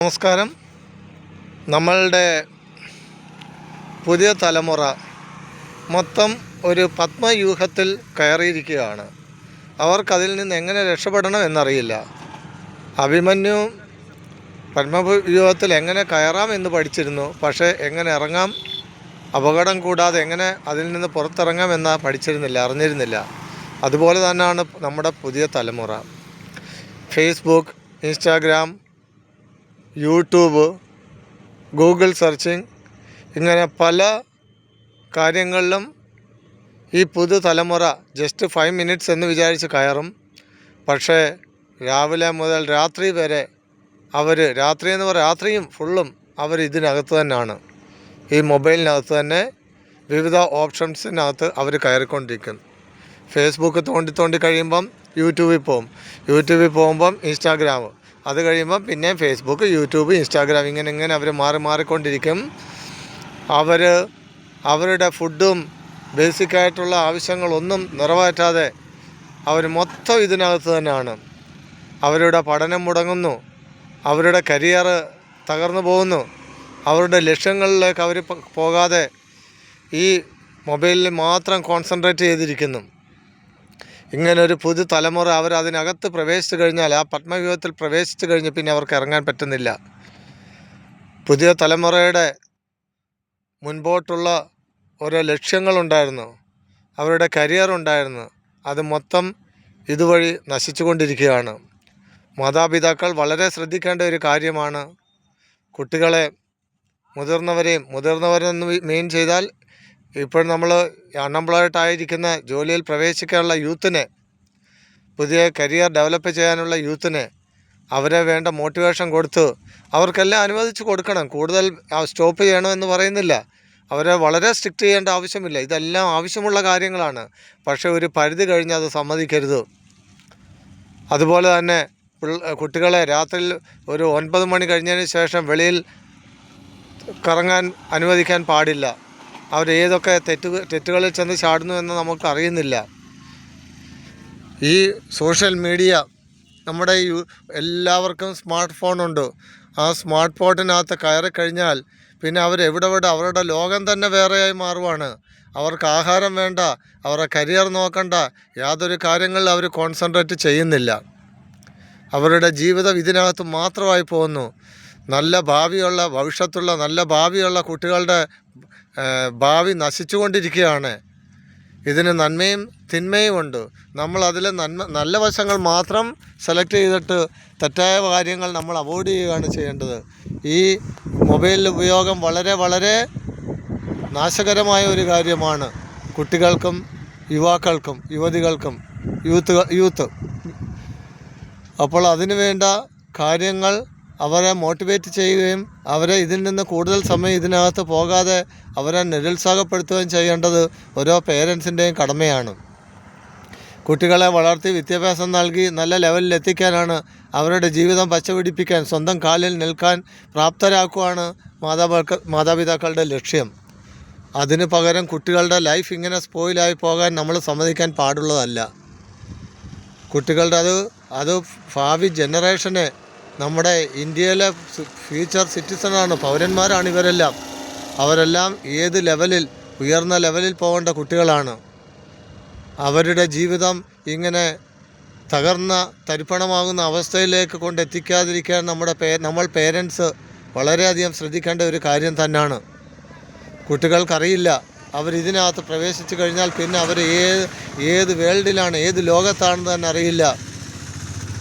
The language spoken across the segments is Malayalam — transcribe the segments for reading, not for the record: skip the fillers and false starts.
നമസ്കാരം. നമ്മളുടെ പുതിയ തലമുറ മൊത്തം ഒരു പത്മവ്യൂഹത്തിൽ കയറിയിരിക്കുകയാണ്. അവർക്കതിൽ നിന്ന് എങ്ങനെ രക്ഷപ്പെടണം എന്നറിയില്ല. അഭിമന്യു പത്മവ്യൂഹത്തിൽ എങ്ങനെ കയറാം എന്ന് പഠിച്ചിരുന്നു, പക്ഷേ എങ്ങനെ ഇറങ്ങാം, അപകടം കൂടാതെ എങ്ങനെ അതിൽ നിന്ന് പുറത്തിറങ്ങാം എന്ന് അറിഞ്ഞിരുന്നില്ല. അതുപോലെ തന്നെയാണ് നമ്മുടെ പുതിയ തലമുറ. Facebook, Instagram, YouTube, Google searching, ഇങ്ങനെ പല കാര്യങ്ങളിലും ഈ പുതു തലമുറ ജസ്റ്റ് 5 മിനിറ്റ്സ് എന്ന് വിചാരിച്ച് കയറും. പക്ഷേ രാവിലെ മുതൽ രാത്രി വരെ രാത്രിയും ഫുള്ളും അവർ ഇതിനകത്ത് തന്നെയാണ്. ഈ മൊബൈലിനകത്ത് തന്നെ വിവിധ ഓപ്ഷൻസിനകത്ത് അവർ കയറിക്കൊണ്ടിരിക്കും. ഫേസ്ബുക്ക് തോണ്ടി കഴിയുമ്പം യൂട്യൂബിൽ പോകുമ്പം ഇൻസ്റ്റാഗ്രാം, അത് കഴിയുമ്പം പിന്നെ ഫേസ്ബുക്ക്, യൂട്യൂബ്, ഇൻസ്റ്റാഗ്രാം, ഇങ്ങനെ അവർ മാറിക്കൊണ്ടിരിക്കും. അവരുടെ ഫുഡും ബേസിക്കായിട്ടുള്ള ആവശ്യങ്ങളൊന്നും നിറവേറ്റാതെ അവർ മൊത്തം ഇതിനകത്ത് തന്നെയാണ്. അവരുടെ പഠനം മുടങ്ങുന്നു, അവരുടെ കരിയർ തകർന്നു പോകുന്നു, അവരുടെ ലക്ഷ്യങ്ങളിലേക്ക് അവർ പോകാതെ ഈ മൊബൈലിൽ മാത്രം കോൺസെൻട്രേറ്റ് ചെയ്തിരിക്കുന്നു. ഇങ്ങനൊരു പുതു തലമുറ അതിനകത്ത് പ്രവേശിച്ചു കഴിഞ്ഞാൽ, ആ പത്മവ്യൂഹത്തിൽ പ്രവേശിച്ചു കഴിഞ്ഞ് പിന്നെ അവർക്ക് ഇറങ്ങാൻ പറ്റുന്നില്ല. പുതിയ തലമുറയുടെ മുൻപോട്ടുള്ള ഓരോ ലക്ഷ്യങ്ങളുണ്ടായിരുന്നു, അവരുടെ കരിയർ ഉണ്ടായിരുന്നു, അത് മൊത്തം ഇതുവഴി നശിച്ചു കൊണ്ടിരിക്കുകയാണ്. മാതാപിതാക്കൾ വളരെ ശ്രദ്ധിക്കേണ്ട ഒരു കാര്യമാണ്. കുട്ടികളെ മുതിർന്നവരെന്ന് മീൻ ചെയ്താൽ ഇപ്പോൾ നമ്മൾ അൺഎംപ്ലോയ്ഡ് ആയിരിക്കുന്ന ജോലിയിൽ പ്രവേശിക്കാനുള്ള യൂത്തിനെ, പുതിയ കരിയർ ഡെവലപ്പ് ചെയ്യാനുള്ള യൂത്തിനെ അവരെ വേണ്ട മോട്ടിവേഷൻ കൊടുത്ത് അവർക്കെല്ലാം അനുവദിച്ച് കൊടുക്കണം. കൂടുതൽ സ്റ്റോപ്പ് ചെയ്യണമെന്ന് പറയുന്നില്ല, അവരെ വളരെ സ്ട്രിക്റ്റ് ചെയ്യേണ്ട ആവശ്യമില്ല. ഇതെല്ലാം ആവശ്യമുള്ള കാര്യങ്ങളാണ്. പക്ഷേ ഒരു പരിധി കഴിഞ്ഞ് അത് സമ്മതിക്കരുത്. അതുപോലെ തന്നെ കുട്ടികളെ രാത്രിയിൽ ഒരു 9 മണി കഴിഞ്ഞതിന് ശേഷം വെളിയിൽ കറങ്ങാൻ അനുവദിക്കാൻ പാടില്ല. ഏതൊക്കെ തെറ്റുകളിൽ ചെന്ന് ചാടുന്നു എന്ന് നമുക്കറിയുന്നില്ല. ഈ സോഷ്യൽ മീഡിയ, നമ്മുടെ എല്ലാവർക്കും സ്മാർട്ട് ഫോണുണ്ട്. ആ സ്മാർട്ട് ഫോണിനകത്ത് കയറിക്കഴിഞ്ഞാൽ പിന്നെ അവരെവിടെ അവരുടെ ലോകം തന്നെ വേറെയായി മാറുവാണ്. അവർക്ക് ആഹാരം വേണ്ട, അവരുടെ കരിയർ നോക്കണ്ട, യാതൊരു കാര്യങ്ങളിൽ അവർ കോൺസെൻട്രേറ്റ് ചെയ്യുന്നില്ല. അവരുടെ ജീവിതം ഇതിനകത്ത് മാത്രമായി പോകുന്നു. ഭവിഷ്യത്തുള്ള നല്ല ഭാവിയുള്ള കുട്ടികളുടെ ഭാവി നശിച്ചുകൊണ്ടിരിക്കുകയാണ്. ഇതിന് നന്മയും തിന്മയും ഉണ്ട്. നമ്മൾ അതിൽ നല്ല വശങ്ങൾ മാത്രം സെലക്ട് ചെയ്തിട്ട് തെറ്റായ കാര്യങ്ങൾ നമ്മൾ അവോയ്ഡ് ചെയ്യുകയാണ് ചെയ്യേണ്ടത്. ഈ മൊബൈൽ ഉപയോഗം വളരെ വളരെ നാശകരമായ ഒരു കാര്യമാണ് കുട്ടികൾക്കും യുവാക്കൾക്കും യുവതികൾക്കും യൂത്ത്. അപ്പോൾ അതിനു വേണ്ട കാര്യങ്ങൾ അവരെ മോട്ടിവേറ്റ് ചെയ്യുകയും അവരെ ഇതിൽ നിന്ന് കൂടുതൽ സമയം ഇതിനകത്ത് പോകാതെ അവരെ നിരുത്സാഹപ്പെടുത്തുകയും ചെയ്യേണ്ടത് ഓരോ പേരൻസിൻ്റെയും കടമയാണ്. കുട്ടികളെ വളർത്തി വിദ്യാഭ്യാസം നൽകി നല്ല ലെവലിൽ എത്തിക്കാനാണ്, അവരുടെ ജീവിതം പച്ചപിടിപ്പിക്കാൻ, സ്വന്തം കാലിൽ നിൽക്കാൻ പ്രാപ്തരാക്കുവാണ് മാതാപിതാക്കളുടെ ലക്ഷ്യം. അതിന് പകരം കുട്ടികളുടെ ലൈഫ് ഇങ്ങനെ സ്പോയിലായി പോകാൻ നമ്മൾ സമ്മതിക്കാൻ പാടുള്ളതല്ല. കുട്ടികളുടെ അത് ഭാവി ജനറേഷനെ, നമ്മുടെ ഇന്ത്യയിലെ ഫ്യൂച്ചർ സിറ്റിസണാണ്, പൗരന്മാരാണ് ഇവരെല്ലാം. അവരെല്ലാം ഉയർന്ന ലെവലിൽ പോകേണ്ട കുട്ടികളാണ്. അവരുടെ ജീവിതം ഇങ്ങനെ തകർന്ന തരിപ്പണമാകുന്ന അവസ്ഥയിലേക്ക് കൊണ്ടെത്തിക്കാതിരിക്കാൻ നമ്മൾ പേരൻസ് വളരെയധികം ശ്രദ്ധിക്കേണ്ട ഒരു കാര്യം തന്നെയാണ്. കുട്ടികൾക്കറിയില്ല, അവരിതിനകത്ത് പ്രവേശിച്ചു കഴിഞ്ഞാൽ പിന്നെ അവർ ഏത് വേൾഡിലാണ്, ഏത് ലോകത്താണെന്ന് തന്നെ അറിയില്ല.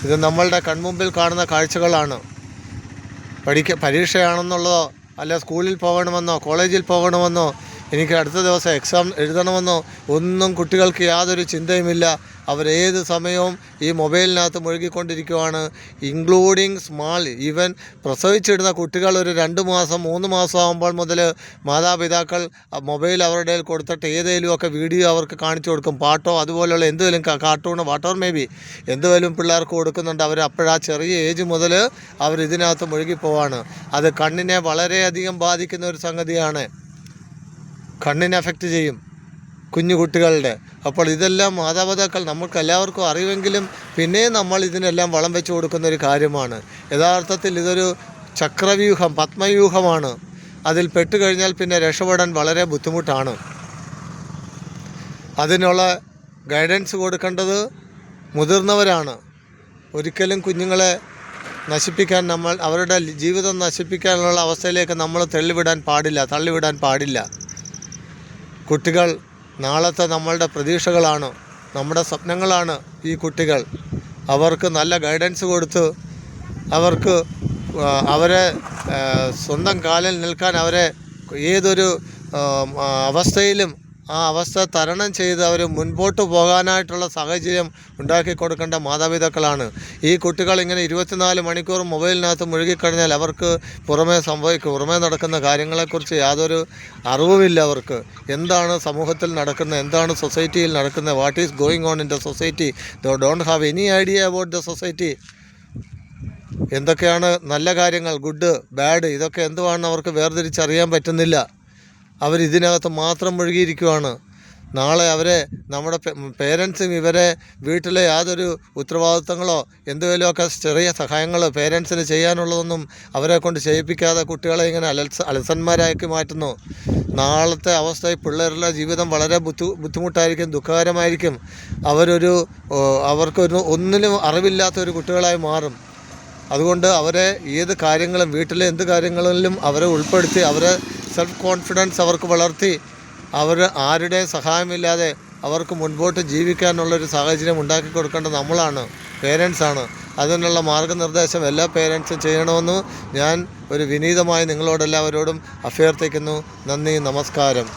ഇത് നമ്മളുടെ കൺമുമ്പിൽ കാണുന്ന കാഴ്ചകളാണ്. പരീക്ഷയാണെന്നുള്ളതോ അല്ല സ്കൂളിൽ പോകണമെന്നോ കോളേജിൽ പോകണമെന്നോ എനിക്ക് അടുത്ത ദിവസം എക്സാം എഴുതണമെന്നോ ഒന്നും കുട്ടികൾക്ക് യാതൊരു ചിന്തയുമില്ല. അവരേത് സമയവും ഈ മൊബൈലിനകത്ത് മുഴുകിക്കൊണ്ടിരിക്കുകയാണ്. ഇൻക്ലൂഡിങ് ഈവൻ പ്രസവിച്ചിടുന്ന കുട്ടികൾ ഒരു 2 മാസം 3 മാസം ആകുമ്പോൾ മുതൽ മാതാപിതാക്കൾ മൊബൈൽ അവരുടെ കയ്യിൽ കൊടുത്തിട്ട് ഏതെങ്കിലുമൊക്കെ വീഡിയോ അവർക്ക് കാണിച്ചു കൊടുക്കും. പാട്ടോ അതുപോലെയുള്ള എന്തെങ്കിലും കാർട്ടൂണോ വാട്ടോർ മേ ബി എന്തെങ്കിലും പിള്ളേർക്ക് കൊടുക്കുന്നുണ്ട്. അപ്പോഴാ ചെറിയ ഏജ് മുതൽ ഇതിനകത്ത് മുഴുകിപ്പോവാണ്. അത് കണ്ണിനെ വളരെയധികം ബാധിക്കുന്ന ഒരു സംഗതിയാണ്. കണ്ണിനെ എഫക്റ്റ് ചെയ്യും കുഞ്ഞു കുട്ടികളുടെ. അപ്പോൾ ഇതെല്ലാം മാതാപിതാക്കൾ നമുക്കെല്ലാവർക്കും അറിയുമെങ്കിലും പിന്നെയും നമ്മൾ ഇതിനെല്ലാം വളം വെച്ച് കൊടുക്കുന്ന ഒരു കാര്യമാണ്. യഥാർത്ഥത്തിൽ ഇതൊരു ചക്രവ്യൂഹം, പത്മവ്യൂഹമാണ്. അതിൽ പെട്ടുകഴിഞ്ഞാൽ പിന്നെ രക്ഷപ്പെടാൻ വളരെ ബുദ്ധിമുട്ടാണ്. അതിനുള്ള ഗൈഡൻസ് കൊടുക്കേണ്ടത് മുതിർന്നവരാണ്. ഒരിക്കലും കുഞ്ഞുങ്ങളെ നശിപ്പിക്കാൻ, അവരുടെ ജീവിതം നശിപ്പിക്കാനുള്ള അവസ്ഥയിലേക്ക് നമ്മൾ തള്ളിവിടാൻ പാടില്ല. കുട്ടികൾ നാളത്തെ നമ്മളുടെ പ്രതീക്ഷകളാണ്, നമ്മുടെ സ്വപ്നങ്ങളാണ് ഈ കുട്ടികൾ. അവർക്ക് നല്ല ഗൈഡൻസ് കൊടുത്ത് അവരെ സ്വന്തം കാലിൽ നിൽക്കാൻ, അവരെ ഏതൊരു അവസ്ഥയിലും ആ അവസ്ഥ തരണം ചെയ്ത് അവർ മുൻപോട്ട് പോകാനായിട്ടുള്ള സാഹചര്യം ഉണ്ടാക്കി കൊടുക്കേണ്ട മാതാപിതാക്കളാണ്. ഈ കുട്ടികൾ ഇങ്ങനെ 24 മണിക്കൂർ മൊബൈലിനകത്ത് മുഴുകിക്കഴിഞ്ഞാൽ അവർക്ക് പുറമേ നടക്കുന്ന കാര്യങ്ങളെക്കുറിച്ച് യാതൊരു അറിവുമില്ല. അവർക്ക് എന്താണ് സമൂഹത്തിൽ നടക്കുന്നത്, എന്താണ് സൊസൈറ്റിയിൽ നടക്കുന്നത്, what is going on in the society, they don't have any idea about the society. എന്തൊക്കെയാണ് നല്ല കാര്യങ്ങൾ, ഗുഡ് ബാഡ്, ഇതൊക്കെ എന്തുവാണെന്ന് അവർക്ക് വേർതിരിച്ചറിയാൻ പറ്റുന്നില്ല. അവരിതിനകത്ത് മാത്രം മുഴുകിയിരിക്കുവാണ്. നാളെ നമ്മുടെ പേരൻസും ഇവരെ വീട്ടിലെ യാതൊരു ഉത്തരവാദിത്തങ്ങളോ എന്തെങ്കിലുമൊക്കെ ചെറിയ സഹായങ്ങൾ പേരൻസിന് ചെയ്യാനുള്ളതൊന്നും അവരെ കൊണ്ട് ചെയ്യിപ്പിക്കാതെ കുട്ടികളെ ഇങ്ങനെ അലസന്മാരാക്കി മാറ്റുന്നു. നാളത്തെ അവസ്ഥയിൽ പിള്ളേരുടെ ജീവിതം വളരെ ബുദ്ധിമുട്ടായിരിക്കും, ദുഃഖകരമായിരിക്കും. അവർക്കൊരു ഒന്നിനും അറിവില്ലാത്തൊരു കുട്ടികളായി മാറും. അതുകൊണ്ട് അവരെ ഏത് കാര്യങ്ങളും, വീട്ടിലെ എന്ത് കാര്യങ്ങളിലും അവരെ ഉൾപ്പെടുത്തി, അവരെ സെൽഫ് കോൺഫിഡൻസ് അവർക്ക് വളർത്തി, ആരുടെയും സഹായമില്ലാതെ അവർക്ക് മുൻപോട്ട് ജീവിക്കാനുള്ളൊരു സാഹചര്യം ഉണ്ടാക്കി കൊടുക്കേണ്ടത് നമ്മളാണ്, പേരൻസാണ്. അതിനുള്ള മാർഗ്ഗനിർദ്ദേശം എല്ലാ പേരൻസും ചെയ്യണമെന്ന് ഞാൻ ഒരു വിനീതമായി നിങ്ങളോടെല്ലാവരോടും അഭ്യർത്ഥിക്കുന്നു. നന്ദി, നമസ്കാരം.